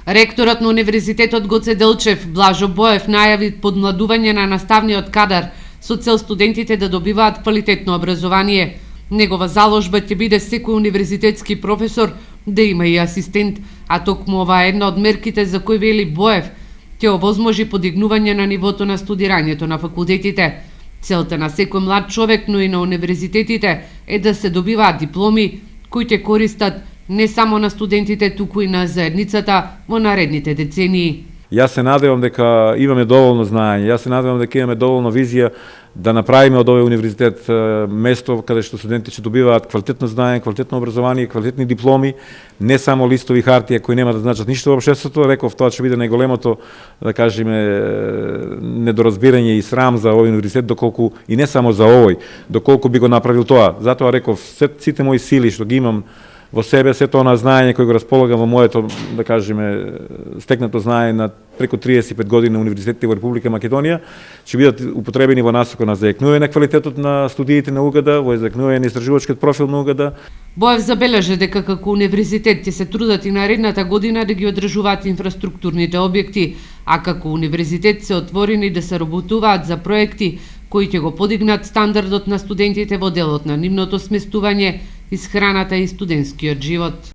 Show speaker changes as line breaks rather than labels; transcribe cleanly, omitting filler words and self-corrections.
Ректорот на Универзитетот Гоце Делчев, Блажо Боев, најави подмладување на наставниот кадар со цел студентите да добиваат квалитетно образование. Негова заложба ќе биде секој универзитетски професор да има и асистент, а токму ова е една од мерките за кој вели Боев ќе овозможи подигнување на нивото на студирањето на факултетите. Целта на секој млад човек, но и на универзитетите е да се добиваат дипломи кои ќе користат не само на студентите, туку и на заедницата во наредните децении.
Јас се надевам дека имаме доволно знаење, јас се надевам дека имаме доволно визија да направиме од овој универзитет место каде што студентите ќе добиваат квалитетно знаење, квалитетно образование, квалитетни дипломи, не само листови хартија кои нема да значат ништо во општеството. Реков, тоа ќе биде најголемото, да кажеме, недоразбирање и срам за овој универзитет, доколку и не само за овој, доколку би го направил тоа. Затоа реков, сите мои сили што ги имам во себе, сето она знаење кој го располагам во моето, да кажеме, стекнато знаење на преку 35 години на универзитетите во Република Македонија, ќе бидат употребени во насока на заекнување на квалитетот на студиите на УГД, во заекнување на истражувачкиот профил на УГД.
Боев забележа дека како универзитет ќе се трудат и наредната година да ги одржуваат инфраструктурните објекти, а како универзитет се отворени да се работуваат за проекти кои ќе го подигнат стандардот на студентите во делот на нивното сместување, исхраната и студентскиот живот.